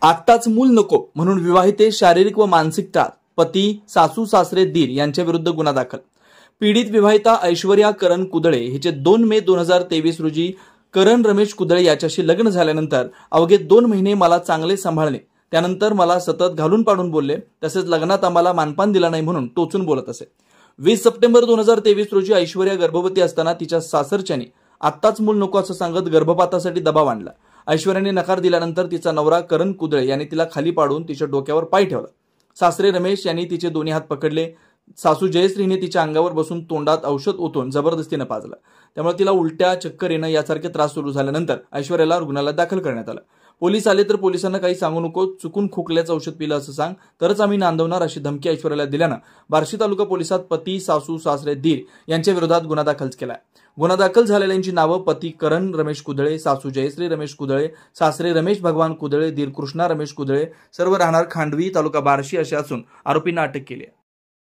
आत्ताच मूल नको म्हणून विवाहिते शारीरिक व मानसिक त्रास, पती सासू सासरे दीर यांच्या विरुद्ध गुन्हा दाखल। पीडित विवाहिता ऐश्वर्या करण कुदळे हिचे 2 मे 2023 रोजी करण रमेश कुदळे याच्याशी लग्न झाल्यानंतर अवघे 2 महिने मला चांगले सांभाळले, त्यानंतर मला सतत घालून पाडून बोलले, तसेच लग्नात आम्हाला मानपान दिला नाही म्हणून टोचून बोलत असे। 20 सप्टेंबर 2023 रोजी ऐश्वर्या गर्भवती असताना तिच्या सासरच्यानी आत्ताच मूल नको असं सांगत गर्भपातासाठी दबाव आणला। ऐश्वर्याने नकार दिल्यानंतर तिचा नवरा करण कुदळे यांनी तिला खाली पाडून तिच्या डोक्यावर पाय ठेवला। सासरे रमेश यांनी तिचे दोन्ही हात पकडले। सासू जयश्रीने तिच्या अंगावर बसून तोंडात औषध ओतून जबरदस्तीने पाजलं, त्यामुळे तिला उलट्या, चक्कर येणं यासारखे त्रास सुरू झाल्यानंतर ऐश्वर्याला रुग्णालयात दाखल करण्यात आलं। पोलीस आले तर पोलिसांना काही सांगू नको, चुकून खोकल्याचं औषध पिलं असं सांग तरच आम्ही नांदवणार अशी धमकी ऐश्वर्याला दिल्यानं बार्शी तालुका पोलिसात पती सासू सासरे दीर यांच्या विरोधात गुन्हा दाखल केलाय। गुन्हा दाखल झालेल्यांची नावं पती करण रमेश कुदळे, सासू जयश्री रमेश कुदळे, सासरे रमेश भगवान कुदळे, दीर कृष्णा रमेश कुदळे, सर्व राहणार खांडवी, तालुका बार्शी असे असून आरोपींना अटक केली आहे।